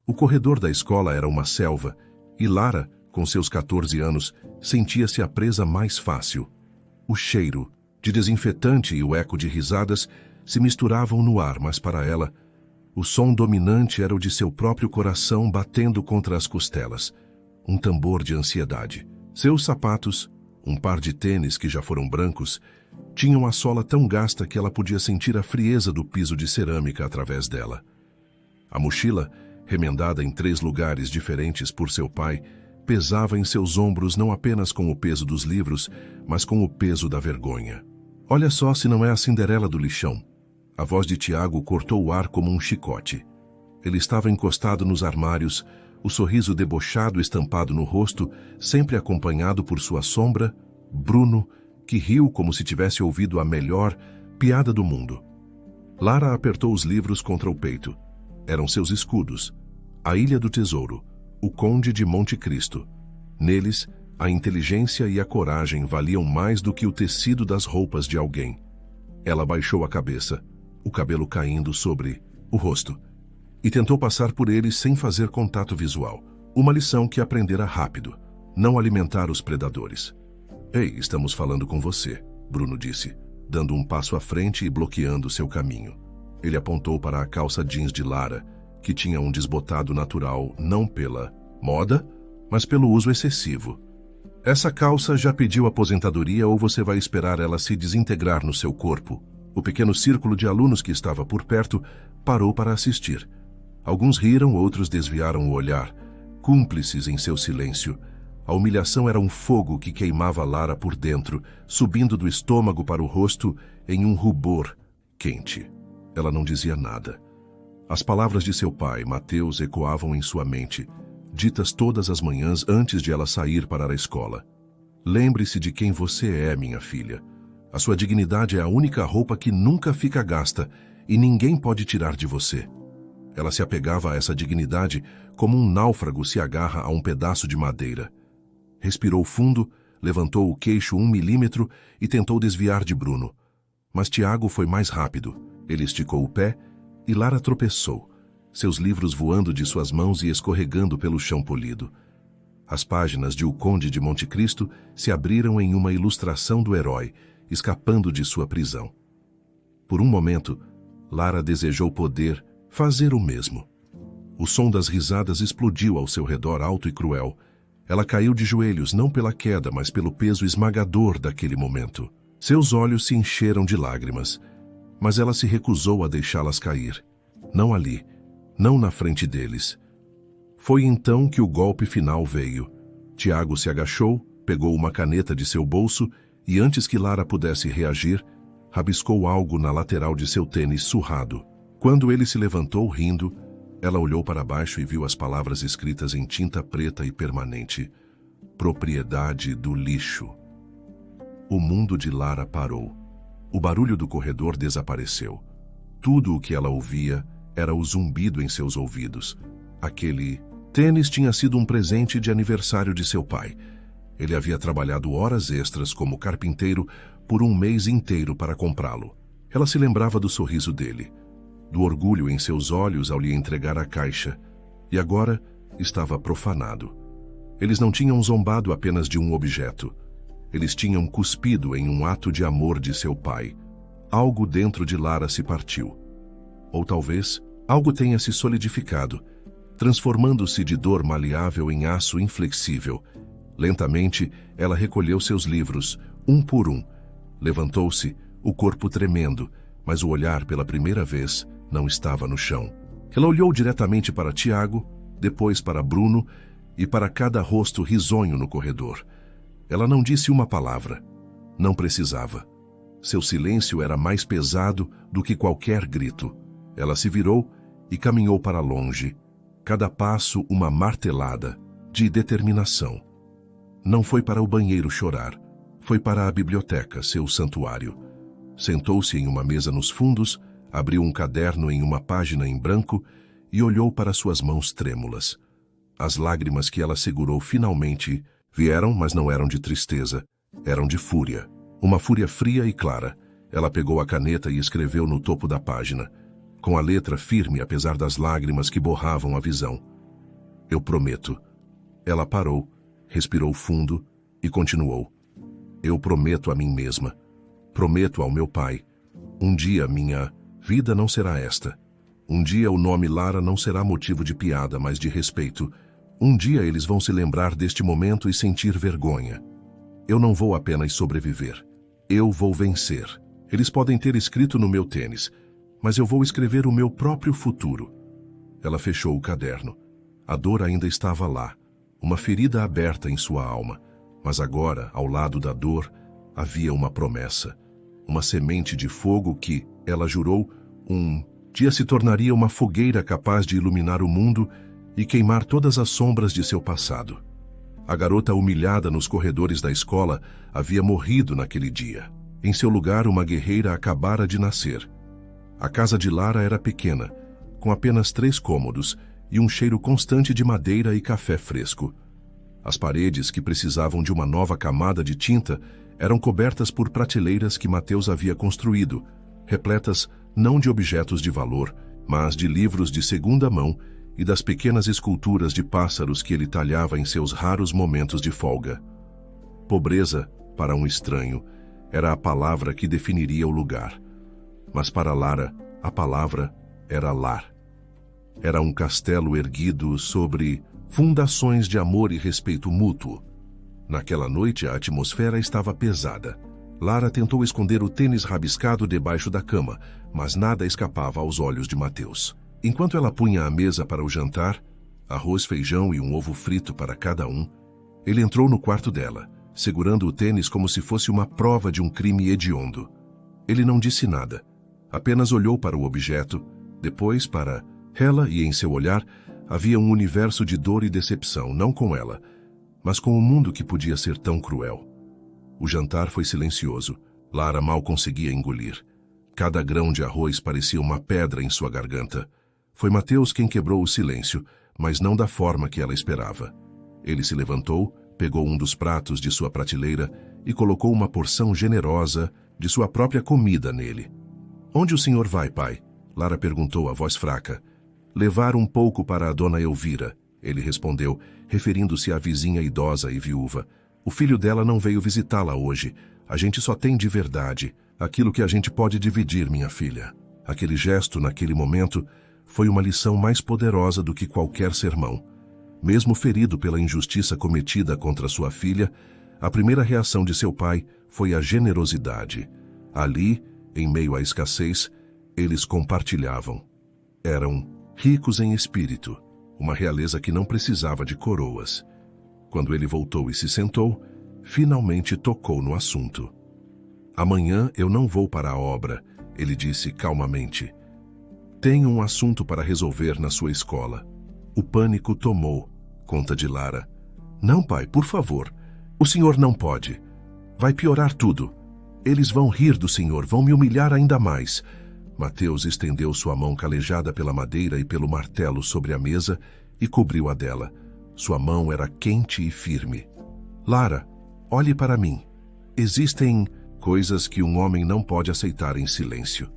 O corredor da escola era uma selva, e Lara, com seus 14 anos, sentia-se a presa mais fácil. O cheiro de desinfetante e o eco de risadas se misturavam no ar, mas para ela, o som dominante era o de seu próprio coração batendo contra as costelas, um tambor de ansiedade. Seus sapatos, um par de tênis que já foram brancos, tinham a sola tão gasta que ela podia sentir a frieza do piso de cerâmica através dela. A mochila, remendada em 3 lugares diferentes por seu pai, pesava em seus ombros não apenas com o peso dos livros, mas com o peso da vergonha. Olha só se não é a Cinderela do lixão. A voz de Tiago cortou o ar como um chicote. Ele estava encostado nos armários, o sorriso debochado estampado no rosto, sempre acompanhado por sua sombra, Bruno, que riu como se tivesse ouvido a melhor piada do mundo. Lara apertou os livros contra o peito. Eram seus escudos, a Ilha do Tesouro, o Conde de Monte Cristo. Neles, a inteligência e a coragem valiam mais do que o tecido das roupas de alguém. Ela baixou a cabeça, o cabelo caindo sobre o rosto, e tentou passar por ele sem fazer contato visual. Uma lição que aprendera rápido: não alimentar os predadores. Ei, estamos falando com você, Bruno disse, dando um passo à frente e bloqueando seu caminho. Ele apontou para a calça jeans de Lara, que tinha um desbotado natural não pela moda, mas pelo uso excessivo. Essa calça já pediu aposentadoria ou você vai esperar ela se desintegrar no seu corpo? O pequeno círculo de alunos que estava por perto parou para assistir. Alguns riram, outros desviaram o olhar, cúmplices em seu silêncio. A humilhação era um fogo que queimava Lara por dentro, subindo do estômago para o rosto em um rubor quente. Ela não dizia nada. As palavras de seu pai, Mateus, ecoavam em sua mente, ditas todas as manhãs antes de ela sair para a escola. Lembre-se de quem você é, minha filha. A sua dignidade é a única roupa que nunca fica gasta e ninguém pode tirar de você. Ela se apegava a essa dignidade como um náufrago se agarra a um pedaço de madeira. Respirou fundo, levantou o queixo 1 milímetro e tentou desviar de Bruno. Mas Tiago foi mais rápido. Ele esticou o pé e Lara tropeçou, seus livros voando de suas mãos e escorregando pelo chão polido. As páginas de O Conde de Monte Cristo se abriram em uma ilustração do herói, escapando de sua prisão. Por um momento, Lara desejou poder fazer o mesmo. O som das risadas explodiu ao seu redor, alto e cruel. Ela caiu de joelhos, não pela queda, mas pelo peso esmagador daquele momento. Seus olhos se encheram de lágrimas, mas ela se recusou a deixá-las cair. Não ali, não na frente deles. Foi então que o golpe final veio. Tiago se agachou, pegou uma caneta de seu bolso e, antes que Lara pudesse reagir, rabiscou algo na lateral de seu tênis surrado. Quando ele se levantou rindo, ela olhou para baixo e viu as palavras escritas em tinta preta e permanente: propriedade do lixo. O mundo de Lara parou. O barulho do corredor desapareceu. Tudo o que ela ouvia era o zumbido em seus ouvidos. Aquele tênis tinha sido um presente de aniversário de seu pai. Ele havia trabalhado horas extras como carpinteiro por 1 mês inteiro para comprá-lo. Ela se lembrava do sorriso dele, do orgulho em seus olhos ao lhe entregar a caixa, e agora estava profanado. Eles não tinham zombado apenas de um objeto. Eles tinham cuspido em um ato de amor de seu pai. Algo dentro de Lara se partiu. Ou talvez algo tenha se solidificado, transformando-se de dor maleável em aço inflexível. Lentamente, ela recolheu seus livros, um por um. Levantou-se, o corpo tremendo, mas o olhar, pela primeira vez, não estava no chão. Ela olhou diretamente para Tiago, depois para Bruno e para cada rosto risonho no corredor. Ela não disse uma palavra. Não precisava. Seu silêncio era mais pesado do que qualquer grito. Ela se virou e caminhou para longe. Cada passo uma martelada de determinação. Não foi para o banheiro chorar. Foi para a biblioteca, seu santuário. Sentou-se em uma mesa nos fundos, abriu um caderno em uma página em branco e olhou para suas mãos trêmulas. As lágrimas que ela segurou finalmente vieram, mas não eram de tristeza, eram de fúria. Uma fúria fria e clara. Ela pegou a caneta e escreveu no topo da página, com a letra firme apesar das lágrimas que borravam a visão: Eu prometo. Ela parou, respirou fundo e continuou. Eu prometo a mim mesma. Prometo ao meu pai. Um dia minha vida não será esta. Um dia o nome Lara não será motivo de piada, mas de respeito. Um dia eles vão se lembrar deste momento e sentir vergonha. Eu não vou apenas sobreviver. Eu vou vencer. Eles podem ter escrito no meu tênis, mas eu vou escrever o meu próprio futuro. Ela fechou o caderno. A dor ainda estava lá, uma ferida aberta em sua alma, mas agora, ao lado da dor, havia uma promessa. Uma semente de fogo que, ela jurou, um dia se tornaria uma fogueira capaz de iluminar o mundo e queimar todas as sombras de seu passado. A garota humilhada nos corredores da escola havia morrido naquele dia. Em seu lugar, uma guerreira acabara de nascer. A casa de Lara era pequena, com apenas 3 cômodos e um cheiro constante de madeira e café fresco. As paredes, que precisavam de uma nova camada de tinta, eram cobertas por prateleiras que Mateus havia construído, repletas não de objetos de valor, mas de livros de segunda mão e das pequenas esculturas de pássaros que ele talhava em seus raros momentos de folga. Pobreza, para um estranho, era a palavra que definiria o lugar. Mas para Lara, a palavra era lar. Era um castelo erguido sobre fundações de amor e respeito mútuo. Naquela noite, a atmosfera estava pesada. Lara tentou esconder o tênis rabiscado debaixo da cama, mas nada escapava aos olhos de Mateus. Enquanto ela punha a mesa para o jantar, arroz, feijão e um ovo frito para cada um, ele entrou no quarto dela, segurando o tênis como se fosse uma prova de um crime hediondo. Ele não disse nada, apenas olhou para o objeto, depois para ela, e em seu olhar havia um universo de dor e decepção, não com ela, mas com o mundo que podia ser tão cruel. O jantar foi silencioso. Lara mal conseguia engolir. Cada grão de arroz parecia uma pedra em sua garganta. Foi Mateus quem quebrou o silêncio, mas não da forma que ela esperava. Ele se levantou, pegou um dos pratos de sua prateleira e colocou uma porção generosa de sua própria comida nele. "Onde o senhor vai, pai?" Lara perguntou a voz fraca. "Levar um pouco para a dona Elvira", ele respondeu, referindo-se à vizinha idosa e viúva. "O filho dela não veio visitá-la hoje. A gente só tem de verdade aquilo que a gente pode dividir, minha filha." Aquele gesto, naquele momento, foi uma lição mais poderosa do que qualquer sermão. Mesmo ferido pela injustiça cometida contra sua filha, a primeira reação de seu pai foi a generosidade. Ali, em meio à escassez, eles compartilhavam. Eram ricos em espírito, uma realeza que não precisava de coroas. Quando ele voltou e se sentou, finalmente tocou no assunto. "Amanhã eu não vou para a obra", ele disse calmamente. "Tenho um assunto para resolver na sua escola." O pânico tomou conta de Lara. "Não, pai, por favor. O senhor não pode. Vai piorar tudo. Eles vão rir do senhor, vão me humilhar ainda mais." Mateus estendeu sua mão calejada pela madeira e pelo martelo sobre a mesa e cobriu a dela. Sua mão era quente e firme. "Lara, olhe para mim. Existem coisas que um homem não pode aceitar em silêncio.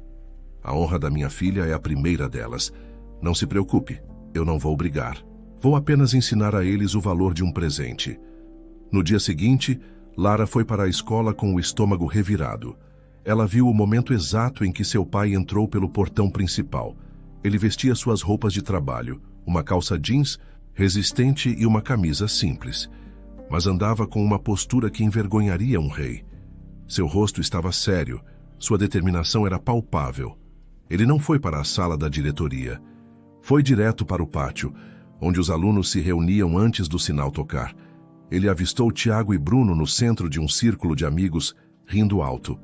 A honra da minha filha é a primeira delas. Não se preocupe, eu não vou brigar. Vou apenas ensinar a eles o valor de um presente." No dia seguinte, Lara foi para a escola com o estômago revirado. Ela viu o momento exato em que seu pai entrou pelo portão principal. Ele vestia suas roupas de trabalho, uma calça jeans resistente e uma camisa simples, mas andava com uma postura que envergonharia um rei. Seu rosto estava sério, sua determinação era palpável. Ele não foi para a sala da diretoria. Foi direto para o pátio, onde os alunos se reuniam antes do sinal tocar. Ele avistou Tiago e Bruno no centro de um círculo de amigos, rindo alto.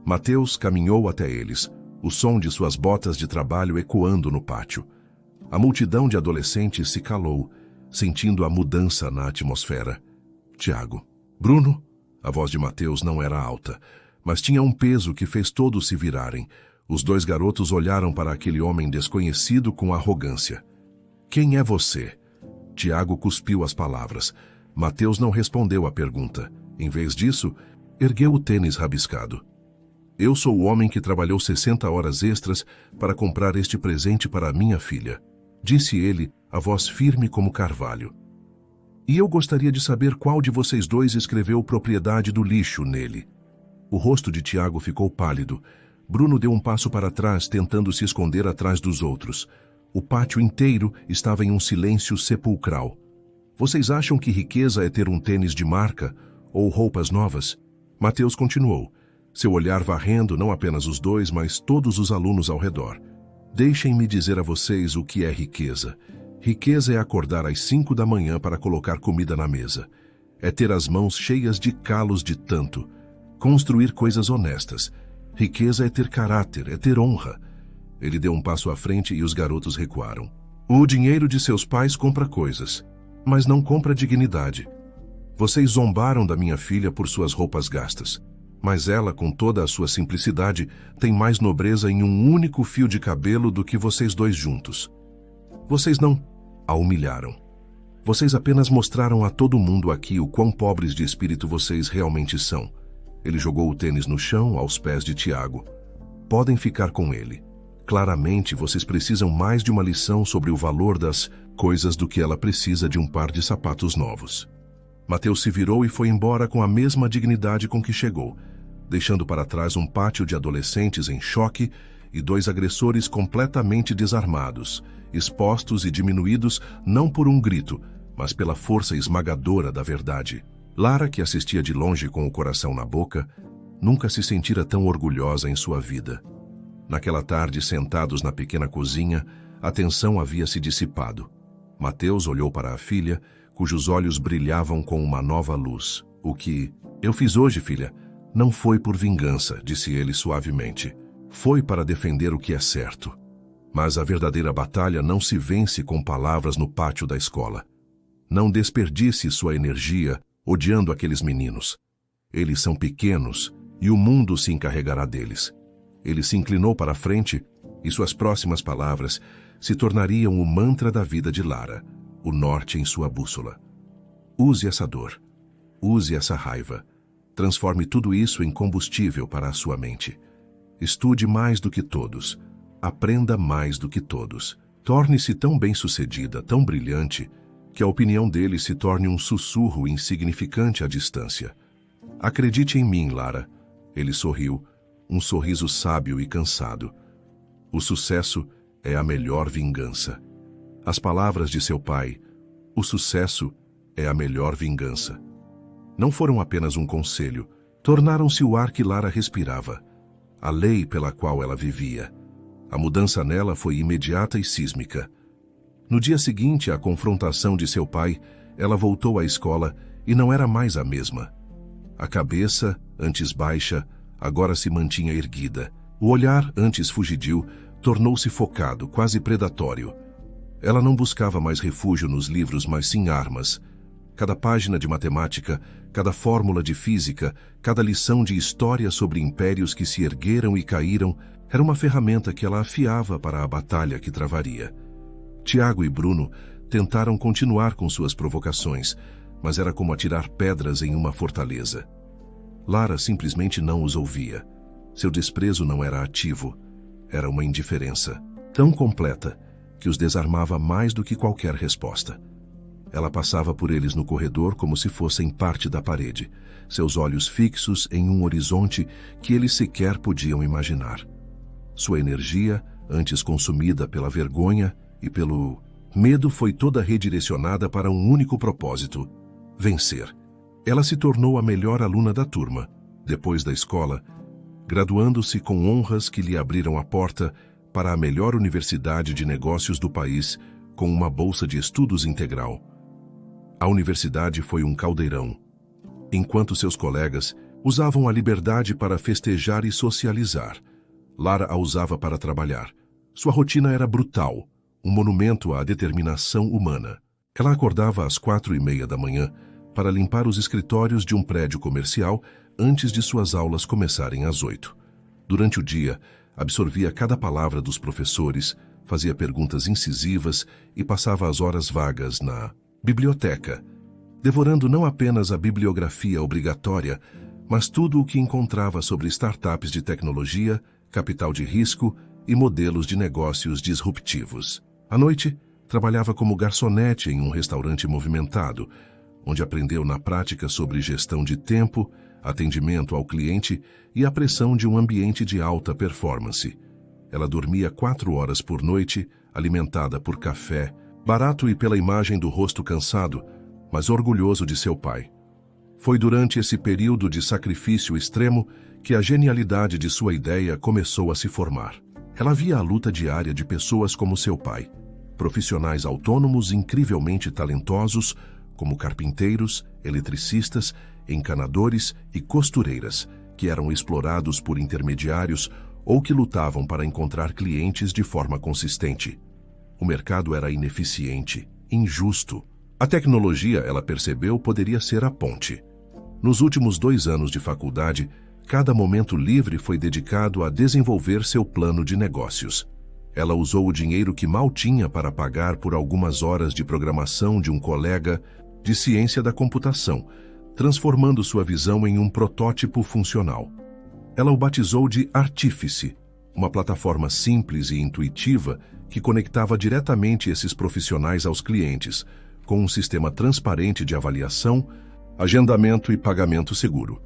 Mateus caminhou até eles, o som de suas botas de trabalho ecoando no pátio. A multidão de adolescentes se calou, sentindo a mudança na atmosfera. "Tiago, Bruno?" A voz de Mateus não era alta, mas tinha um peso que fez todos se virarem. Os 2 garotos olharam para aquele homem desconhecido com arrogância. "Quem é você?" Tiago cuspiu as palavras. Mateus não respondeu à pergunta. Em vez disso, ergueu o tênis rabiscado. "Eu sou o homem que trabalhou 60 horas extras para comprar este presente para minha filha", disse ele, a voz firme como carvalho. E eu gostaria de saber qual de vocês dois escreveu propriedade do lixo nele. O rosto de Tiago ficou pálido. Bruno deu um passo para trás, tentando se esconder atrás dos outros. O pátio inteiro estava em um silêncio sepulcral. Vocês acham que riqueza é ter um tênis de marca ou roupas novas? Mateus continuou, seu olhar varrendo não apenas os dois, mas todos os alunos ao redor. Deixem-me dizer a vocês o que é riqueza. Riqueza é acordar às 5 da manhã para colocar comida na mesa. É ter as mãos cheias de calos de tanto. Construir coisas honestas. Riqueza é ter caráter, é ter honra. Ele deu um passo à frente e os garotos recuaram. O dinheiro de seus pais compra coisas, mas não compra dignidade. Vocês zombaram da minha filha por suas roupas gastas, mas ela, com toda a sua simplicidade, tem mais nobreza em um único fio de cabelo do que vocês dois juntos. Vocês não a humilharam. Vocês apenas mostraram a todo mundo aqui o quão pobres de espírito vocês realmente são. Ele jogou o tênis no chão, aos pés de Tiago. Podem ficar com ele. Claramente, vocês precisam mais de uma lição sobre o valor das coisas do que ela precisa de um par de sapatos novos. Mateus se virou e foi embora com a mesma dignidade com que chegou, deixando para trás um pátio de adolescentes em choque e dois agressores completamente desarmados, expostos e diminuídos não por um grito, mas pela força esmagadora da verdade. Lara, que assistia de longe com o coração na boca, nunca se sentira tão orgulhosa em sua vida. Naquela tarde, sentados na pequena cozinha, a tensão havia se dissipado. Mateus olhou para a filha, cujos olhos brilhavam com uma nova luz. O que eu fiz hoje, filha, não foi por vingança, disse ele suavemente. Foi para defender o que é certo. Mas a verdadeira batalha não se vence com palavras no pátio da escola. Não desperdice sua energia odiando aqueles meninos. Eles são pequenos e o mundo se encarregará deles. Ele se inclinou para a frente e suas próximas palavras se tornariam o mantra da vida de Lara, o norte em sua bússola. Use essa dor. Use essa raiva. Transforme tudo isso em combustível para a sua mente. Estude mais do que todos. Aprenda mais do que todos. Torne-se tão bem-sucedida, tão brilhante, que a opinião dele se torne um sussurro insignificante à distância. Acredite em mim, Lara. Ele sorriu, um sorriso sábio e cansado. O sucesso é a melhor vingança. As palavras de seu pai, o sucesso é a melhor vingança. Não foram apenas um conselho, tornaram-se o ar que Lara respirava, a lei pela qual ela vivia. A mudança nela foi imediata e sísmica. No dia seguinte à confrontação de seu pai, ela voltou à escola e não era mais a mesma. A cabeça, antes baixa, agora se mantinha erguida. O olhar, antes fugidio, tornou-se focado, quase predatório. Ela não buscava mais refúgio nos livros, mas sim armas. Cada página de matemática, cada fórmula de física, cada lição de história sobre impérios que se ergueram e caíram, era uma ferramenta que ela afiava para a batalha que travaria. Tiago e Bruno tentaram continuar com suas provocações, mas era como atirar pedras em uma fortaleza. Lara simplesmente não os ouvia. Seu desprezo não era ativo, era uma indiferença tão completa que os desarmava mais do que qualquer resposta. Ela passava por eles no corredor como se fossem parte da parede, seus olhos fixos em um horizonte que eles sequer podiam imaginar. Sua energia, antes consumida pela vergonha e pelo medo, foi toda redirecionada para um único propósito: vencer. Ela se tornou a melhor aluna da turma, depois da escola, graduando-se com honras que lhe abriram a porta para a melhor universidade de negócios do país, com uma bolsa de estudos integral. A universidade foi um caldeirão. Enquanto seus colegas usavam a liberdade para festejar e socializar, Lara a usava para trabalhar. Sua rotina era brutal, um monumento à determinação humana. Ela acordava às 4:30 da manhã para limpar os escritórios de um prédio comercial antes de suas aulas começarem às 8. Durante o dia, absorvia cada palavra dos professores, fazia perguntas incisivas e passava as horas vagas na biblioteca, devorando não apenas a bibliografia obrigatória, mas tudo o que encontrava sobre startups de tecnologia, capital de risco e modelos de negócios disruptivos. À noite, Trabalhava como garçonete em um restaurante movimentado, onde aprendeu na prática sobre gestão de tempo, atendimento ao cliente e a pressão de um ambiente de alta performance. Ela dormia 4 horas por noite, alimentada por café, barato e pela imagem do rosto cansado, mas orgulhoso de seu pai. Foi durante esse período de sacrifício extremo que a genialidade de sua ideia começou a se formar. Ela via a luta diária de pessoas como seu pai, profissionais autônomos incrivelmente talentosos, como carpinteiros, eletricistas, encanadores e costureiras, que eram explorados por intermediários ou que lutavam para encontrar clientes de forma consistente. O mercado era ineficiente, injusto. A tecnologia, ela percebeu, poderia ser a ponte. Nos últimos 2 anos de faculdade, cada momento livre foi dedicado a desenvolver seu plano de negócios. Ela usou o dinheiro que mal tinha para pagar por algumas horas de programação de um colega de ciência da computação, transformando sua visão em um protótipo funcional. Ela o batizou de Artífice, uma plataforma simples e intuitiva que conectava diretamente esses profissionais aos clientes, com um sistema transparente de avaliação, agendamento e pagamento seguro.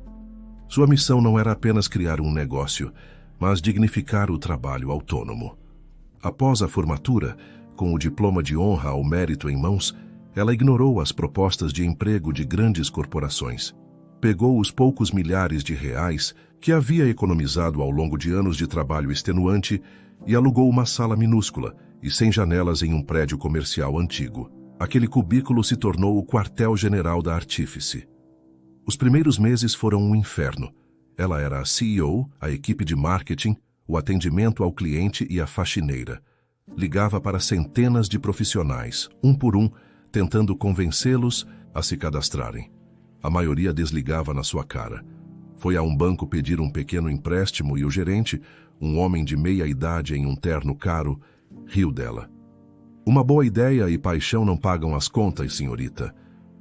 Sua missão não era apenas criar um negócio, mas dignificar o trabalho autônomo. Após a formatura, com o diploma de honra ao mérito em mãos, ela ignorou as propostas de emprego de grandes corporações. Pegou os poucos milhares de reais que havia economizado ao longo de anos de trabalho extenuante e alugou uma sala minúscula e sem janelas em um prédio comercial antigo. Aquele cubículo se tornou o quartel-general da Artífice. Os primeiros meses foram um inferno. Ela era a CEO, a equipe de marketing, o atendimento ao cliente e a faxineira. Ligava para centenas de profissionais, um por um, tentando convencê-los a se cadastrarem. A maioria desligava na sua cara. Foi a um banco pedir um pequeno empréstimo e o gerente, um homem de meia idade em um terno caro, riu dela. Uma boa ideia e paixão não pagam as contas, senhorita.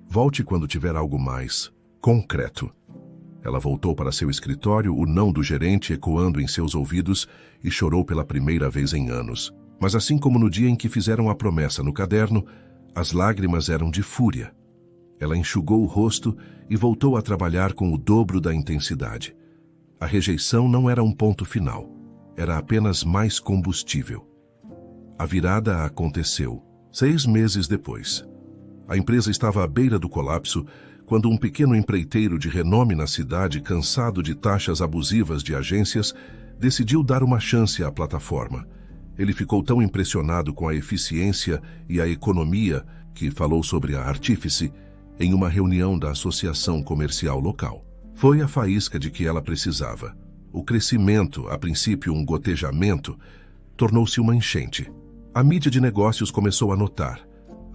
Volte quando tiver algo mais concreto. Ela voltou para seu escritório, o não do gerente ecoando em seus ouvidos, e chorou pela primeira vez em anos. Mas assim como no dia em que fizeram a promessa no caderno, as lágrimas eram de fúria. Ela enxugou o rosto e voltou a trabalhar com o dobro da intensidade. A rejeição não era um ponto final, era apenas mais combustível. A virada aconteceu 6 meses depois. A empresa estava à beira do colapso quando um pequeno empreiteiro de renome na cidade, cansado de taxas abusivas de agências, decidiu dar uma chance à plataforma. Ele ficou tão impressionado com a eficiência e a economia que falou sobre a Artífice em uma reunião da associação comercial local. Foi a faísca de que ela precisava. O crescimento, a princípio um gotejamento, tornou-se uma enchente. A mídia de negócios começou a notar.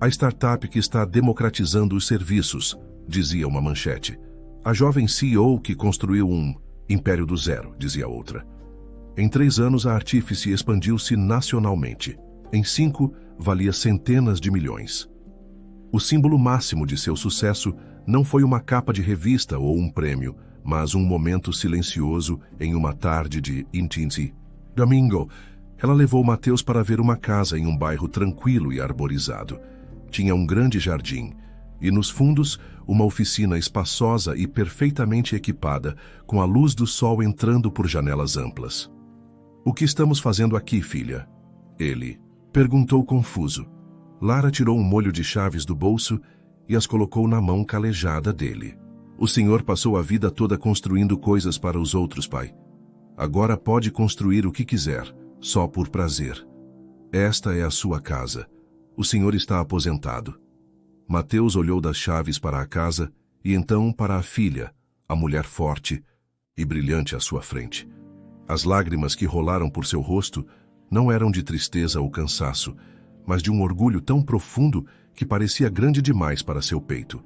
A startup que está democratizando os serviços, dizia uma manchete. A jovem CEO que construiu um império do zero, dizia outra. Em 3 anos, a Artífice expandiu-se nacionalmente. Em 5, valia centenas de milhões. O símbolo máximo de seu sucesso não foi uma capa de revista ou um prêmio, mas um momento silencioso em uma tarde de Intinzi. Domingo, ela levou Mateus para ver uma casa em um bairro tranquilo e arborizado. Tinha um grande jardim e, nos fundos, uma oficina espaçosa e perfeitamente equipada, com a luz do sol entrando por janelas amplas. "O que estamos fazendo aqui, filha?" Ele perguntou confuso. Lara tirou um molho de chaves do bolso e as colocou na mão calejada dele. "O senhor passou a vida toda construindo coisas para os outros, pai. Agora pode construir o que quiser, só por prazer. Esta é a sua casa. O senhor está aposentado." Mateus olhou das chaves para a casa e então para a filha, a mulher forte e brilhante à sua frente. As lágrimas que rolaram por seu rosto não eram de tristeza ou cansaço, mas de um orgulho tão profundo que parecia grande demais para seu peito.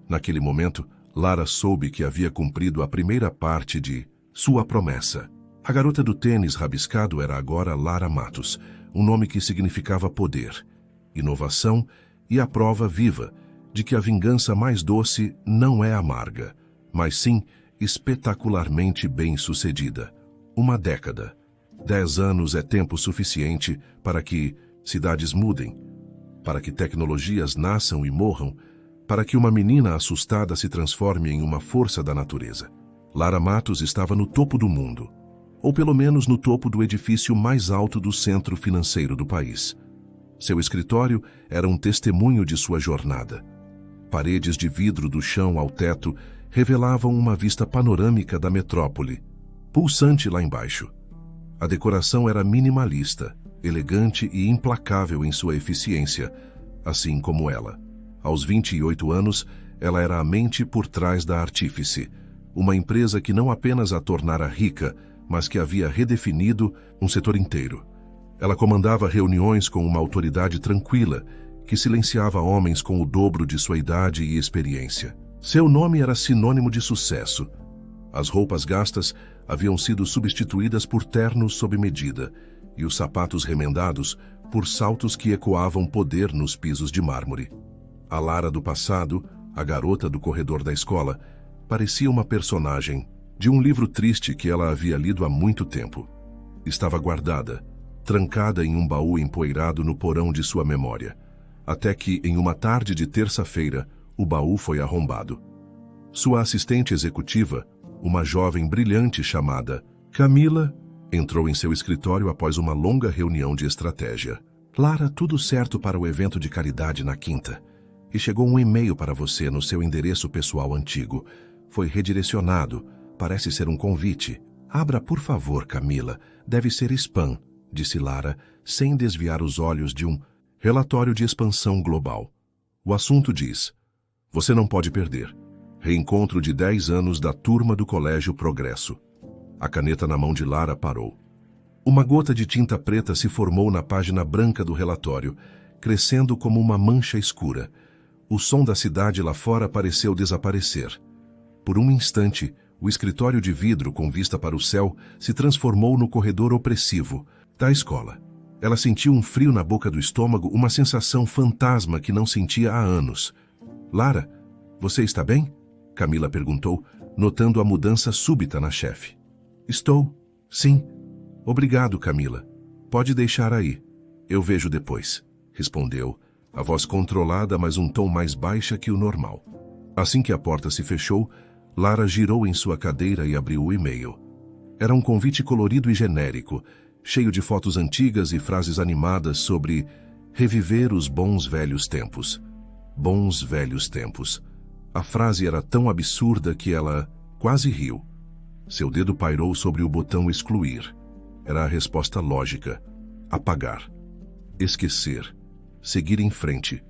Naquele momento, Lara soube que havia cumprido a primeira parte de sua promessa. A garota do tênis rabiscado era agora Lara Matos, um nome que significava poder, inovação e a prova viva de que a vingança mais doce não é amarga, mas sim espetacularmente bem-sucedida. Uma década. 10 anos é tempo suficiente para que cidades mudem, para que tecnologias nasçam e morram, para que uma menina assustada se transforme em uma força da natureza. Lara Matos estava no topo do mundo, ou pelo menos no topo do edifício mais alto do centro financeiro do país. Seu escritório era um testemunho de sua jornada. Paredes de vidro do chão ao teto revelavam uma vista panorâmica da metrópole, pulsante lá embaixo. A decoração era minimalista, elegante e implacável em sua eficiência, assim como ela. Aos 28 anos, ela era a mente por trás da Artífice, uma empresa que não apenas a tornara rica, mas que havia redefinido um setor inteiro. Ela comandava reuniões com uma autoridade tranquila, que silenciava homens com o dobro de sua idade e experiência. Seu nome era sinônimo de sucesso. As roupas gastas haviam sido substituídas por ternos sob medida, e os sapatos remendados por saltos que ecoavam poder nos pisos de mármore. A Lara do passado, a garota do corredor da escola, parecia uma personagem de um livro triste que ela havia lido há muito tempo. Estava guardada, trancada em um baú empoeirado no porão de sua memória, até que, em uma tarde de terça-feira, o baú foi arrombado. Sua assistente executiva, uma jovem brilhante chamada Camila, entrou em seu escritório após uma longa reunião de estratégia. Lara, tudo certo para o evento de caridade na quinta. E chegou um e-mail para você no seu endereço pessoal antigo. Foi redirecionado. Parece ser um convite. Abra, por favor, Camila. Deve ser spam, disse Lara, sem desviar os olhos de um relatório de expansão global. O assunto diz: você não pode perder. Reencontro de 10 anos da turma do Colégio Progresso. A caneta na mão de Lara parou. Uma gota de tinta preta se formou na página branca do relatório, crescendo como uma mancha escura. O som da cidade lá fora pareceu desaparecer. Por um instante, o escritório de vidro com vista para o céu se transformou no corredor opressivo da escola. Ela sentiu um frio na boca do estômago, uma sensação fantasma que não sentia há anos. Lara, você está bem? Camila perguntou, notando a mudança súbita na chefe. Estou. Sim. Obrigado, Camila. Pode deixar aí. Eu vejo depois, respondeu, a voz controlada, mas um tom mais baixa que o normal. Assim que a porta se fechou, Lara girou em sua cadeira e abriu o e-mail. Era um convite colorido e genérico, cheio de fotos antigas e frases animadas sobre reviver os bons velhos tempos. Bons velhos tempos. A frase era tão absurda que ela quase riu. Seu dedo pairou sobre o botão excluir. Era a resposta lógica. Apagar. Esquecer. Seguir em frente,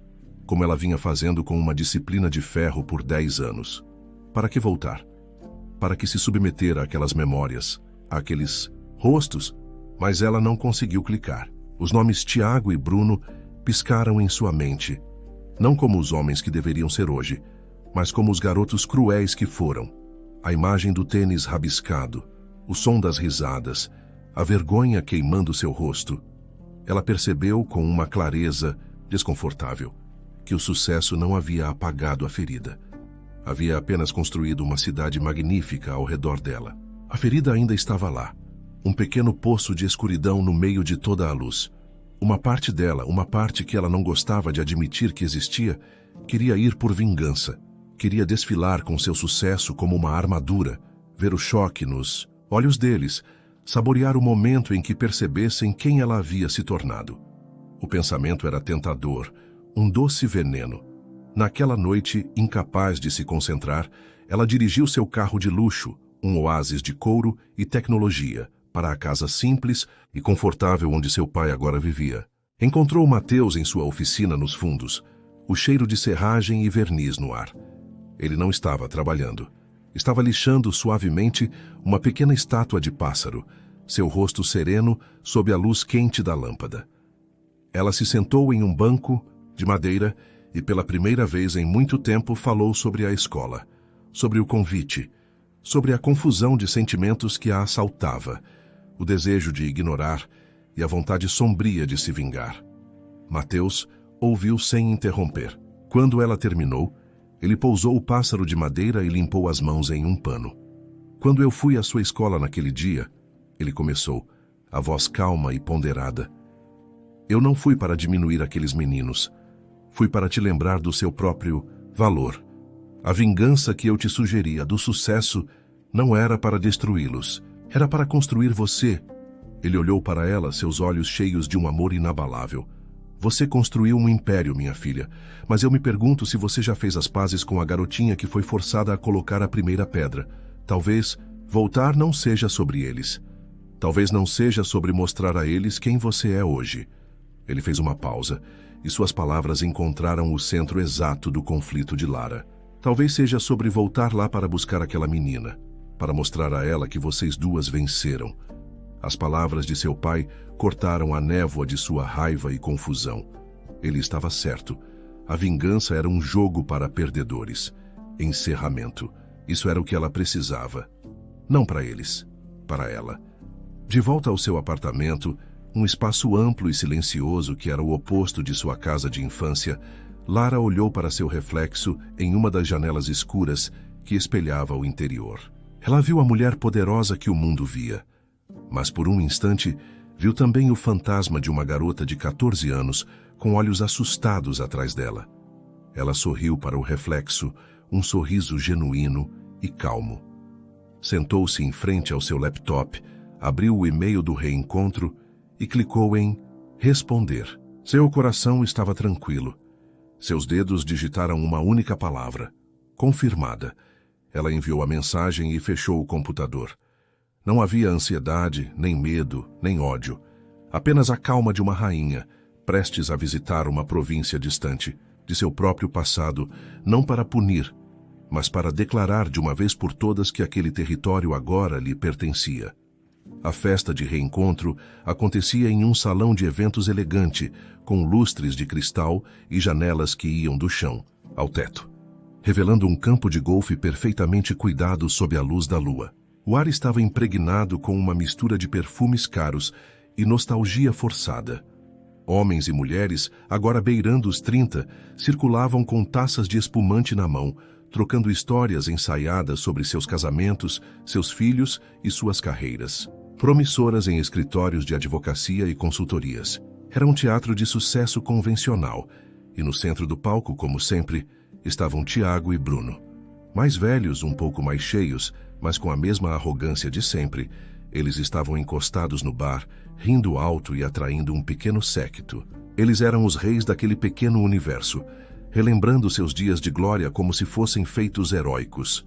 como ela vinha fazendo com uma disciplina de ferro por 10 anos. Para que voltar? Para que se submeter àquelas memórias, àqueles rostos? Mas ela não conseguiu clicar. Os nomes Tiago e Bruno piscaram em sua mente, não como os homens que deveriam ser hoje, mas como os garotos cruéis que foram. A imagem do tênis rabiscado, o som das risadas, a vergonha queimando seu rosto. Ela percebeu com uma clareza desconfortável que o sucesso não havia apagado a ferida. Havia apenas construído uma cidade magnífica ao redor dela. A ferida ainda estava lá, um pequeno poço de escuridão no meio de toda a luz. Uma parte dela, uma parte que ela não gostava de admitir que existia, queria ir por vingança. Queria desfilar com seu sucesso como uma armadura, ver o choque nos olhos deles, saborear o momento em que percebessem quem ela havia se tornado. O pensamento era tentador, um doce veneno. Naquela noite, incapaz de se concentrar, ela dirigiu seu carro de luxo, um oásis de couro e tecnologia, para a casa simples e confortável onde seu pai agora vivia. Encontrou Mateus em sua oficina nos fundos, o cheiro de serragem e verniz no ar. Ele não estava trabalhando. Estava lixando suavemente uma pequena estátua de pássaro, seu rosto sereno sob a luz quente da lâmpada. Ela se sentou em um banco de madeira e pela primeira vez em muito tempo falou sobre a escola, sobre o convite, sobre a confusão de sentimentos que a assaltava, o desejo de ignorar e a vontade sombria de se vingar. Mateus ouviu sem interromper. Quando ela terminou, ele pousou o pássaro de madeira e limpou as mãos em um pano. Quando eu fui à sua escola naquele dia, ele começou, a voz calma e ponderada. Eu não fui para diminuir aqueles meninos. Fui para te lembrar do seu próprio valor. A vingança que eu te sugeria do sucesso não era para destruí-los, era para construir você. Ele olhou para ela, seus olhos cheios de um amor inabalável. Você construiu um império, minha filha, mas eu me pergunto se você já fez as pazes com a garotinha que foi forçada a colocar a primeira pedra. Talvez voltar não seja sobre eles. Talvez não seja sobre mostrar a eles quem você é hoje. Ele fez uma pausa, e suas palavras encontraram o centro exato do conflito de Lara. Talvez seja sobre voltar lá para buscar aquela menina, para mostrar a ela que vocês duas venceram. As palavras de seu pai cortaram a névoa de sua raiva e confusão. Ele estava certo. A vingança era um jogo para perdedores. Encerramento. Isso era o que ela precisava. Não para eles, para ela. De volta ao seu apartamento, um espaço amplo e silencioso que era o oposto de sua casa de infância, Lara olhou para seu reflexo em uma das janelas escuras que espelhava o interior. Ela viu a mulher poderosa que o mundo via. Mas por um instante, viu também o fantasma de uma garota de 14 anos com olhos assustados atrás dela. Ela sorriu para o reflexo, um sorriso genuíno e calmo. Sentou-se em frente ao seu laptop, abriu o e-mail do reencontro e clicou em responder. Seu coração estava tranquilo. Seus dedos digitaram uma única palavra: confirmada. Ela enviou a mensagem e fechou o computador. Não havia ansiedade, nem medo, nem ódio. Apenas a calma de uma rainha, prestes a visitar uma província distante, de seu próprio passado, não para punir, mas para declarar de uma vez por todas que aquele território agora lhe pertencia. A festa de reencontro acontecia em um salão de eventos elegante, com lustres de cristal e janelas que iam do chão ao teto, revelando um campo de golfe perfeitamente cuidado sob a luz da lua. O ar estava impregnado com uma mistura de perfumes caros e nostalgia forçada. Homens e mulheres, agora beirando os 30, circulavam com taças de espumante na mão, trocando histórias ensaiadas sobre seus casamentos, seus filhos e suas carreiras, promissoras em escritórios de advocacia e consultorias. Era um teatro de sucesso convencional, e no centro do palco, como sempre, estavam Tiago e Bruno. Mais velhos, um pouco mais cheios, mas com a mesma arrogância de sempre, eles estavam encostados no bar, rindo alto e atraindo um pequeno séquito. Eles eram os reis daquele pequeno universo, relembrando seus dias de glória como se fossem feitos heróicos.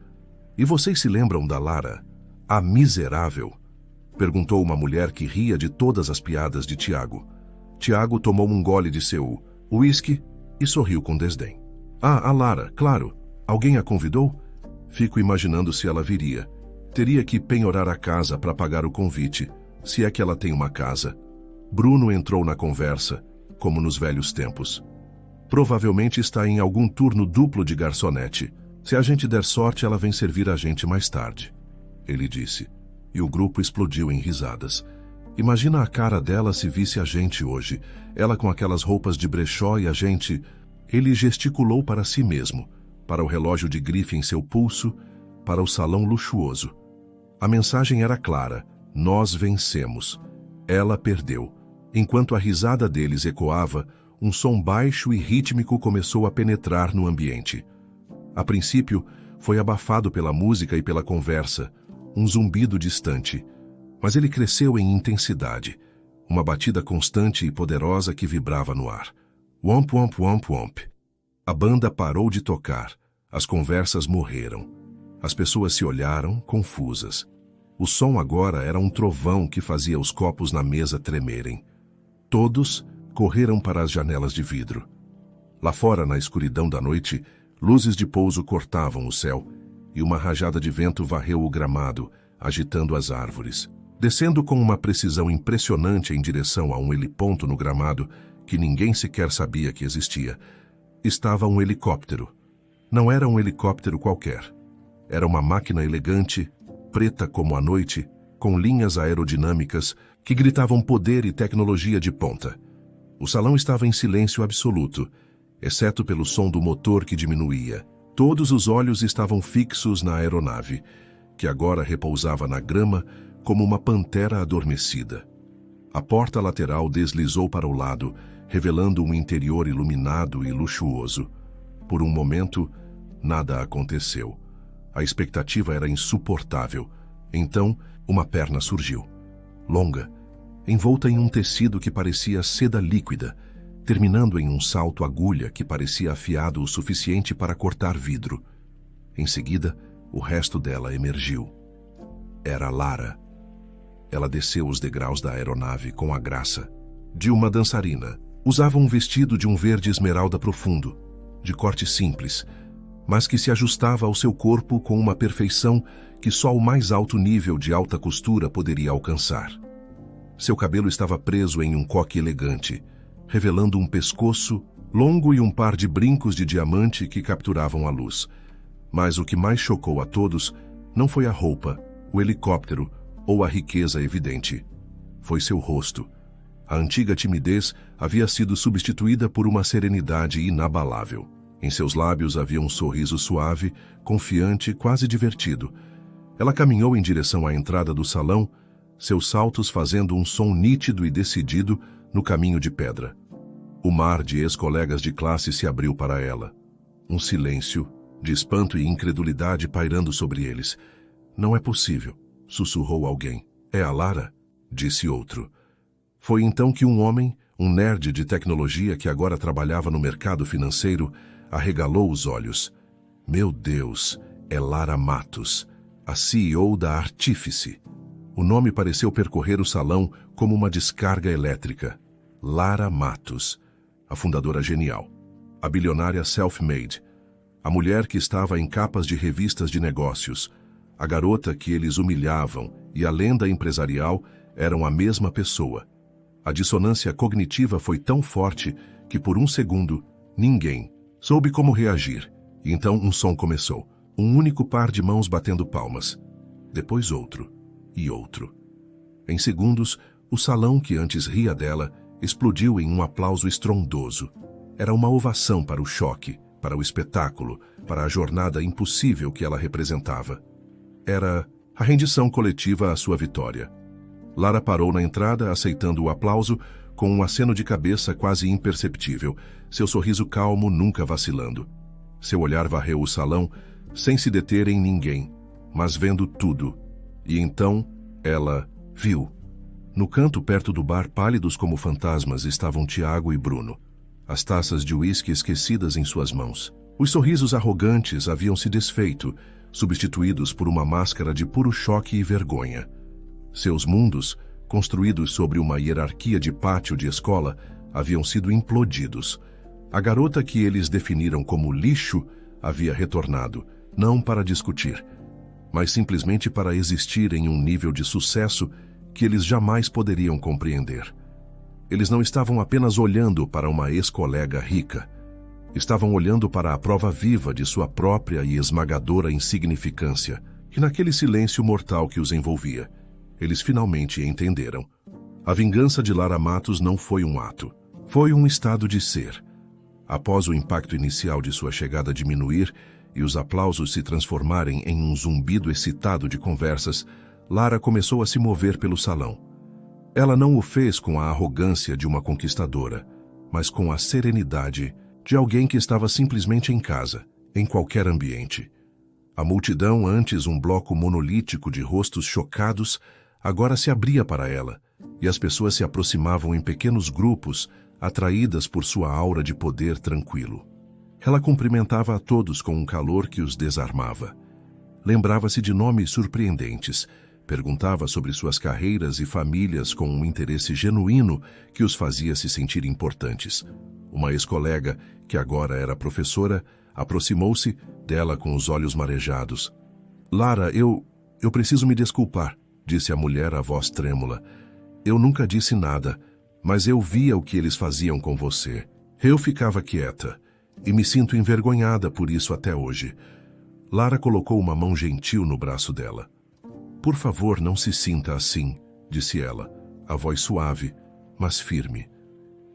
E vocês se lembram da Lara, a miserável? Perguntou uma mulher que ria de todas as piadas de Tiago. Tiago tomou um gole de seu uísque e sorriu com desdém. Ah, a Lara, claro. Alguém a convidou? Fico imaginando se ela viria. Teria que penhorar a casa para pagar o convite, se é que ela tem uma casa. Bruno entrou na conversa, como nos velhos tempos. Provavelmente está em algum turno duplo de garçonete. Se a gente der sorte, ela vem servir a gente mais tarde. Ele disse, e o grupo explodiu em risadas. Imagina a cara dela se visse a gente hoje. Ela com aquelas roupas de brechó e a gente... Ele gesticulou para si mesmo, para o relógio de grife em seu pulso, para o salão luxuoso. A mensagem era clara: nós vencemos. Ela perdeu. Enquanto a risada deles ecoava, um som baixo e rítmico começou a penetrar no ambiente. A princípio, foi abafado pela música e pela conversa, um zumbido distante. Mas ele cresceu em intensidade, uma batida constante e poderosa que vibrava no ar. Womp, womp, womp, womp. A banda parou de tocar. As conversas morreram. As pessoas se olharam, confusas. O som agora era um trovão que fazia os copos na mesa tremerem. Todos correram para as janelas de vidro. Lá fora, na escuridão da noite, luzes de pouso cortavam o céu, e uma rajada de vento varreu o gramado, agitando as árvores. Descendo com uma precisão impressionante em direção a um heliponto no gramado, que ninguém sequer sabia que existia, estava um helicóptero. Não era um helicóptero qualquer. Era uma máquina elegante, preta como a noite, com linhas aerodinâmicas que gritavam poder e tecnologia de ponta. O salão estava em silêncio absoluto, exceto pelo som do motor que diminuía. Todos os olhos estavam fixos na aeronave, que agora repousava na grama como uma pantera adormecida. A porta lateral deslizou para o lado revelando um interior iluminado e luxuoso. Por um momento, nada aconteceu. A expectativa era insuportável. Então, uma perna surgiu. Longa, envolta em um tecido que parecia seda líquida, terminando em um salto agulha que parecia afiado o suficiente para cortar vidro. Em seguida, o resto dela emergiu. Era Lara. Ela desceu os degraus da aeronave com a graça de uma dançarina. Usava um vestido de um verde esmeralda profundo, de corte simples, mas que se ajustava ao seu corpo com uma perfeição que só o mais alto nível de alta costura poderia alcançar. Seu cabelo estava preso em um coque elegante, revelando um pescoço longo e um par de brincos de diamante que capturavam a luz. Mas o que mais chocou a todos não foi a roupa, o helicóptero ou a riqueza evidente. Foi seu rosto. A antiga timidez havia sido substituída por uma serenidade inabalável. Em seus lábios havia um sorriso suave, confiante, quase divertido. Ela caminhou em direção à entrada do salão, seus saltos fazendo um som nítido e decidido no caminho de pedra. O mar de ex-colegas de classe se abriu para ela. Um silêncio, de espanto e incredulidade pairando sobre eles. "Não é possível", sussurrou alguém. "É a Lara?", disse outro. Foi então que um homem, um nerd de tecnologia que agora trabalhava no mercado financeiro, arregalou os olhos. "Meu Deus, é Lara Matos, a CEO da Artífice." O nome pareceu percorrer o salão como uma descarga elétrica. Lara Matos, a fundadora genial, a bilionária self-made, a mulher que estava em capas de revistas de negócios, a garota que eles humilhavam e a lenda empresarial eram a mesma pessoa. A dissonância cognitiva foi tão forte que por um segundo ninguém soube como reagir. E então um som começou, um único par de mãos batendo palmas. Depois outro e outro. Em segundos, o salão que antes ria dela explodiu em um aplauso estrondoso. Era uma ovação para o choque, para o espetáculo, para a jornada impossível que ela representava. Era a rendição coletiva à sua vitória. Lara parou na entrada, aceitando o aplauso, com um aceno de cabeça quase imperceptível, seu sorriso calmo nunca vacilando. Seu olhar varreu o salão, sem se deter em ninguém, mas vendo tudo. E então, ela viu. No canto perto do bar, pálidos como fantasmas, estavam Tiago e Bruno. As taças de uísque esquecidas em suas mãos. Os sorrisos arrogantes haviam se desfeito, substituídos por uma máscara de puro choque e vergonha. Seus mundos, construídos sobre uma hierarquia de pátio de escola, haviam sido implodidos. A garota que eles definiram como lixo havia retornado, não para discutir, mas simplesmente para existir em um nível de sucesso que eles jamais poderiam compreender. Eles não estavam apenas olhando para uma ex-colega rica. Estavam olhando para a prova viva de sua própria e esmagadora insignificância, e naquele silêncio mortal que os envolvia, eles finalmente entenderam. A vingança de Lara Matos não foi um ato. Foi um estado de ser. Após o impacto inicial de sua chegada diminuir e os aplausos se transformarem em um zumbido excitado de conversas, Lara começou a se mover pelo salão. Ela não o fez com a arrogância de uma conquistadora, mas com a serenidade de alguém que estava simplesmente em casa, em qualquer ambiente. A multidão, antes um bloco monolítico de rostos chocados, agora se abria para ela, e as pessoas se aproximavam em pequenos grupos, atraídas por sua aura de poder tranquilo. Ela cumprimentava a todos com um calor que os desarmava. Lembrava-se de nomes surpreendentes, perguntava sobre suas carreiras e famílias com um interesse genuíno que os fazia se sentir importantes. Uma ex-colega, que agora era professora, aproximou-se dela com os olhos marejados. "Lara, eu preciso me desculpar", disse a mulher, a voz trêmula. "Eu nunca disse nada, mas eu via o que eles faziam com você. Eu ficava quieta, e me sinto envergonhada por isso até hoje." Lara colocou uma mão gentil no braço dela. "Por favor, não se sinta assim", disse ela, a voz suave, mas firme.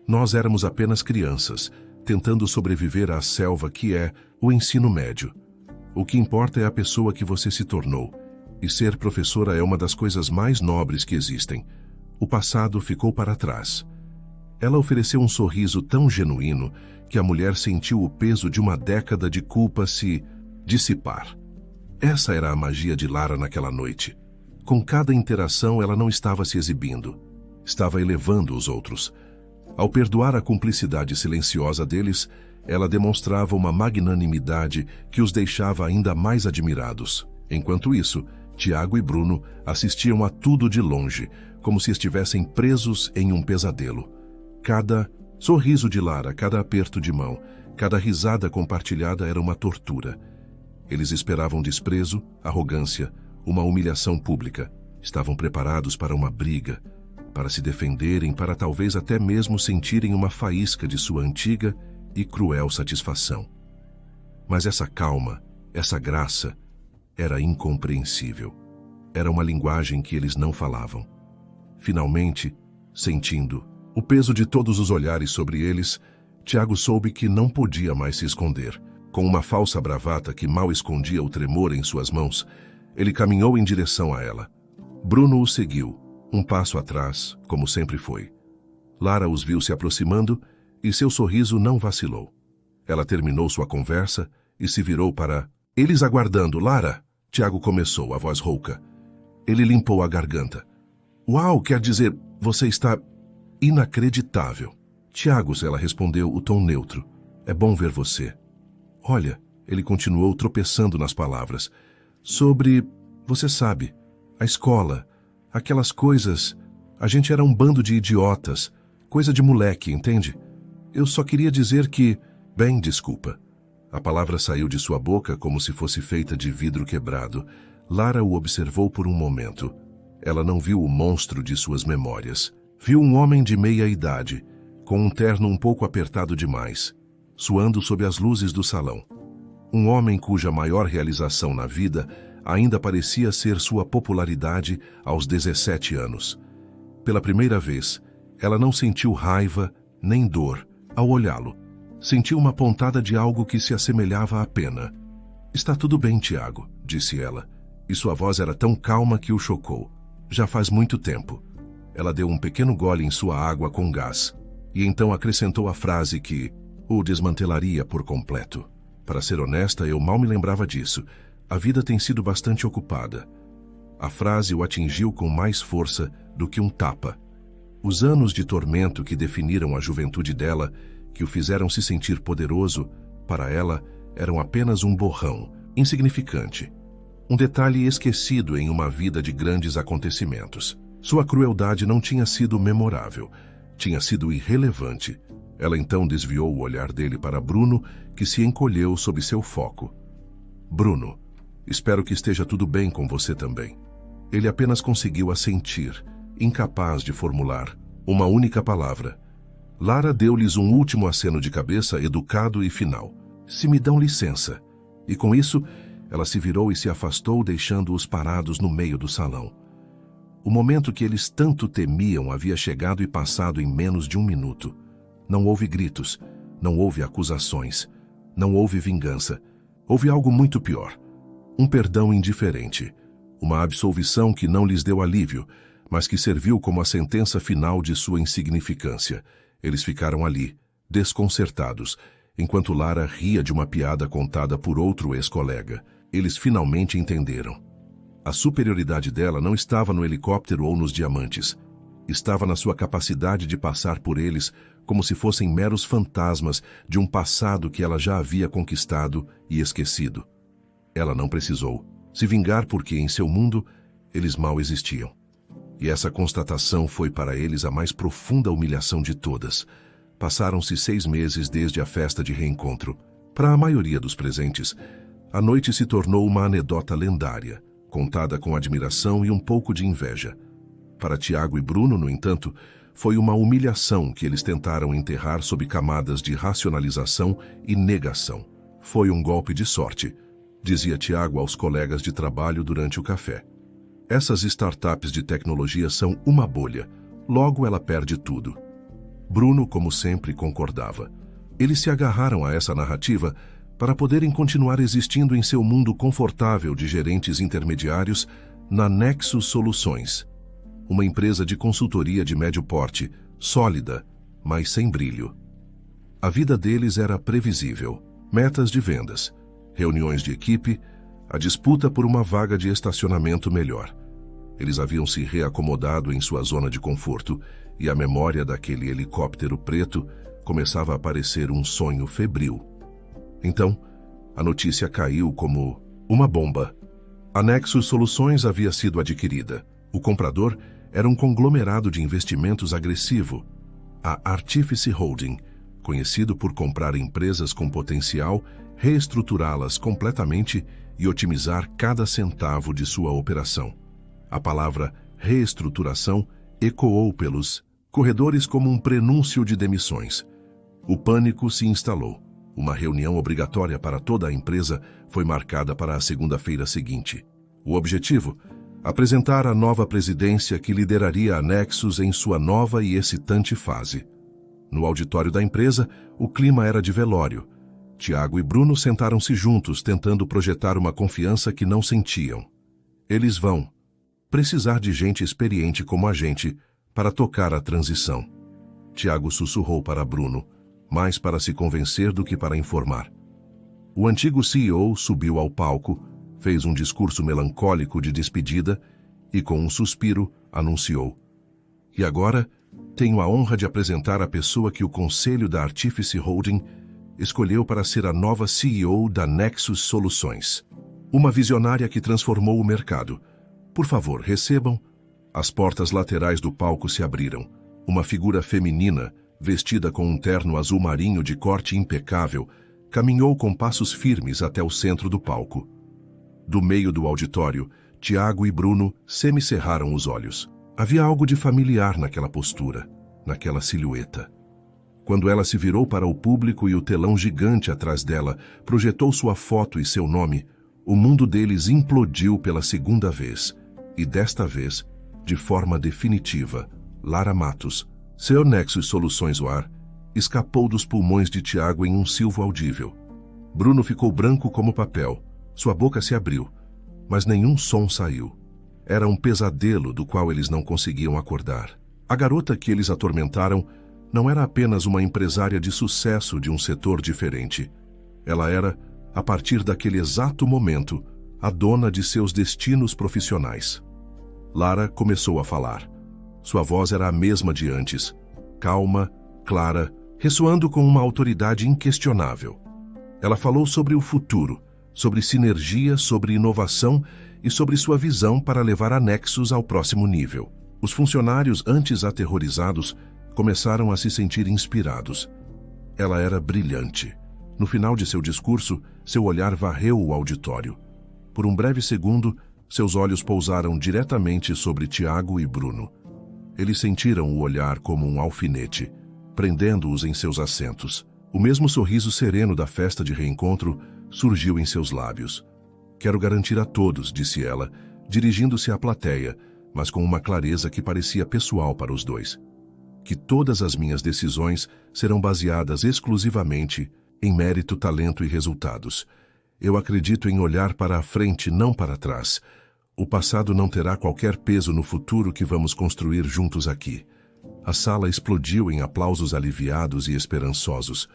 "Nós éramos apenas crianças, tentando sobreviver à selva que é o ensino médio. O que importa é a pessoa que você se tornou, e ser professora é uma das coisas mais nobres que existem. O passado ficou para trás." Ela ofereceu um sorriso tão genuíno que a mulher sentiu o peso de uma década de culpa se dissipar. Essa era a magia de Lara naquela noite. Com cada interação, ela não estava se exibindo. Estava elevando os outros. Ao perdoar a cumplicidade silenciosa deles, ela demonstrava uma magnanimidade que os deixava ainda mais admirados. Enquanto isso, Tiago e Bruno assistiam a tudo de longe, como se estivessem presos em um pesadelo. Cada sorriso de Lara, cada aperto de mão, cada risada compartilhada era uma tortura. Eles esperavam desprezo, arrogância, uma humilhação pública. Estavam preparados para uma briga, para se defenderem, para talvez até mesmo sentirem uma faísca de sua antiga e cruel satisfação. Mas essa calma, essa graça, era incompreensível. Era uma linguagem que eles não falavam. Finalmente, sentindo o peso de todos os olhares sobre eles, Tiago soube que não podia mais se esconder. Com uma falsa bravata que mal escondia o tremor em suas mãos, ele caminhou em direção a ela. Bruno o seguiu, um passo atrás, como sempre foi. Lara os viu se aproximando e seu sorriso não vacilou. Ela terminou sua conversa e se virou para... Eles aguardando, Lara! Tiago começou, a voz rouca. Ele limpou a garganta. Uau, quer dizer, você está... Inacreditável. Tiago, ela respondeu, o tom neutro. É bom ver você. Olha, ele continuou tropeçando nas palavras. Sobre, você sabe, a escola, aquelas coisas... A gente era um bando de idiotas, coisa de moleque, entende? Eu só queria dizer que... Bem, desculpa. A palavra saiu de sua boca como se fosse feita de vidro quebrado. Lara o observou por um momento. Ela não viu o monstro de suas memórias. Viu um homem de meia-idade, com um terno um pouco apertado demais, suando sob as luzes do salão. Um homem cuja maior realização na vida ainda parecia ser sua popularidade aos 17 anos. Pela primeira vez, ela não sentiu raiva nem dor ao olhá-lo. Sentiu uma pontada de algo que se assemelhava à pena. Está tudo bem, Tiago, disse ela, e sua voz era tão calma que o chocou. Já faz muito tempo. Ela deu um pequeno gole em sua água com gás, e então acrescentou a frase que o desmantelaria por completo. Para ser honesta, eu mal me lembrava disso. A vida tem sido bastante ocupada. A frase o atingiu com mais força do que um tapa. Os anos de tormento que definiram a juventude dela, que o fizeram se sentir poderoso, para ela, eram apenas um borrão, insignificante. Um detalhe esquecido em uma vida de grandes acontecimentos. Sua crueldade não tinha sido memorável, tinha sido irrelevante. Ela então desviou o olhar dele para Bruno, que se encolheu sob seu foco. Bruno, espero que esteja tudo bem com você também. Ele apenas conseguiu assentir, incapaz de formular uma única palavra. Lara deu-lhes um último aceno de cabeça educado e final. Se me dão licença. E com isso, ela se virou e se afastou, deixando-os parados no meio do salão. O momento que eles tanto temiam havia chegado e passado em menos de um minuto. Não houve gritos, não houve acusações, não houve vingança. Houve algo muito pior. Um perdão indiferente. Uma absolvição que não lhes deu alívio, mas que serviu como a sentença final de sua insignificância. Eles ficaram ali, desconcertados, enquanto Lara ria de uma piada contada por outro ex-colega. Eles finalmente entenderam. A superioridade dela não estava no helicóptero ou nos diamantes. Estava na sua capacidade de passar por eles como se fossem meros fantasmas de um passado que ela já havia conquistado e esquecido. Ela não precisou se vingar porque, em seu mundo, eles mal existiam. E essa constatação foi para eles a mais profunda humilhação de todas. Passaram-se 6 meses desde a festa de reencontro. Para a maioria dos presentes, a noite se tornou uma anedota lendária, contada com admiração e um pouco de inveja. Para Tiago e Bruno, no entanto, foi uma humilhação que eles tentaram enterrar sob camadas de racionalização e negação. Foi um golpe de sorte, dizia Tiago aos colegas de trabalho durante o café. Essas startups de tecnologia são uma bolha, logo ela perde tudo. Bruno, como sempre, concordava. Eles se agarraram a essa narrativa para poderem continuar existindo em seu mundo confortável de gerentes intermediários na Nexus Soluções, uma empresa de consultoria de médio porte, sólida, mas sem brilho. A vida deles era previsível. Metas de vendas, reuniões de equipe, a disputa por uma vaga de estacionamento melhor. Eles haviam se reacomodado em sua zona de conforto e a memória daquele helicóptero preto começava a parecer um sonho febril. Então, a notícia caiu como uma bomba. A Nexus Soluções havia sido adquirida. O comprador era um conglomerado de investimentos agressivo, a Artifice Holding, conhecido por comprar empresas com potencial, reestruturá-las completamente e otimizar cada centavo de sua operação. A palavra reestruturação ecoou pelos corredores como um prenúncio de demissões. O pânico se instalou. Uma reunião obrigatória para toda a empresa foi marcada para a segunda-feira seguinte. O objetivo? Apresentar a nova presidência que lideraria a Nexus em sua nova e excitante fase. No auditório da empresa, o clima era de velório. Tiago e Bruno sentaram-se juntos, tentando projetar uma confiança que não sentiam. Eles vão precisar de gente experiente como a gente para tocar a transição. Tiago sussurrou para Bruno, mais para se convencer do que para informar. O antigo CEO subiu ao palco, fez um discurso melancólico de despedida e, com um suspiro, anunciou: "E agora, tenho a honra de apresentar a pessoa que o conselho da Artifice Holding escolheu para ser a nova CEO da Nexus Soluções. Uma visionária que transformou o mercado. Por favor, recebam." As portas laterais do palco se abriram. Uma figura feminina, vestida com um terno azul marinho de corte impecável, caminhou com passos firmes até o centro do palco. Do meio do auditório, Tiago e Bruno semicerraram os olhos. Havia algo de familiar naquela postura, naquela silhueta. Quando ela se virou para o público e o telão gigante atrás dela projetou sua foto e seu nome, o mundo deles implodiu pela segunda vez. E desta vez, de forma definitiva, Lara Matos, seu Nexus Soluções UAR, escapou dos pulmões de Tiago em um silvo audível. Bruno ficou branco como papel. Sua boca se abriu, mas nenhum som saiu. Era um pesadelo do qual eles não conseguiam acordar. A garota que eles atormentaram não era apenas uma empresária de sucesso de um setor diferente. Ela era, a partir daquele exato momento, a dona de seus destinos profissionais. Lara começou a falar. Sua voz era a mesma de antes, calma, clara, ressoando com uma autoridade inquestionável. Ela falou sobre o futuro, sobre sinergia, sobre inovação e sobre sua visão para levar a Nexus ao próximo nível. Os funcionários, antes aterrorizados, começaram a se sentir inspirados. Ela era brilhante. No final de seu discurso, seu olhar varreu o auditório. Por um breve segundo, seus olhos pousaram diretamente sobre Tiago e Bruno. Eles sentiram o olhar como um alfinete, prendendo-os em seus assentos. O mesmo sorriso sereno da festa de reencontro surgiu em seus lábios. "Quero garantir a todos", disse ela, dirigindo-se à plateia, mas com uma clareza que parecia pessoal para os dois, "que todas as minhas decisões serão baseadas exclusivamente em mérito, talento e resultados. Eu acredito em olhar para a frente, não para trás. O passado não terá qualquer peso no futuro que vamos construir juntos aqui." A sala explodiu em aplausos aliviados e esperançosos.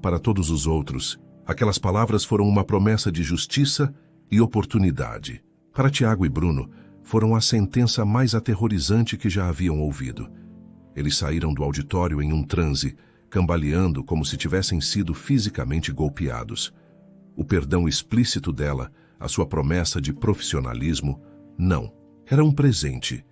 Para todos os outros, aquelas palavras foram uma promessa de justiça e oportunidade. Para Tiago e Bruno, foram a sentença mais aterrorizante que já haviam ouvido. Eles saíram do auditório em um transe, cambaleando como se tivessem sido fisicamente golpeados. O perdão explícito dela, a sua promessa de profissionalismo, não. Era um presente.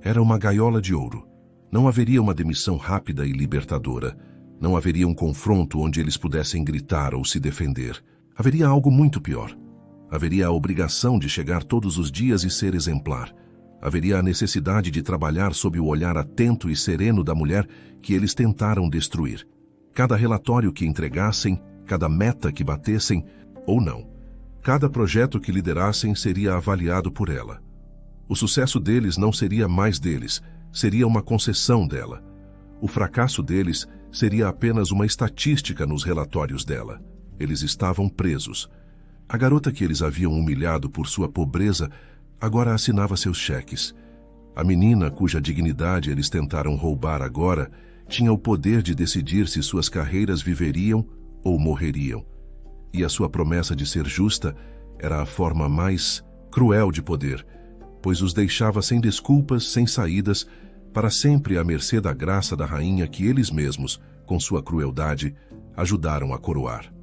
Era uma gaiola de ouro. Não haveria uma demissão rápida e libertadora. Não haveria um confronto onde eles pudessem gritar ou se defender. Haveria algo muito pior. Haveria a obrigação de chegar todos os dias e ser exemplar. Haveria a necessidade de trabalhar sob o olhar atento e sereno da mulher que eles tentaram destruir. Cada relatório que entregassem, cada meta que batessem, ou não. Cada projeto que liderassem seria avaliado por ela. O sucesso deles não seria mais deles, seria uma concessão dela. O fracasso deles seria apenas uma estatística nos relatórios dela. Eles estavam presos. A garota que eles haviam humilhado por sua pobreza agora assinava seus cheques. A menina cuja dignidade eles tentaram roubar agora tinha o poder de decidir se suas carreiras viveriam ou morreriam. E a sua promessa de ser justa era a forma mais cruel de poder, pois os deixava sem desculpas, sem saídas, para sempre à mercê da graça da rainha que eles mesmos, com sua crueldade, ajudaram a coroar.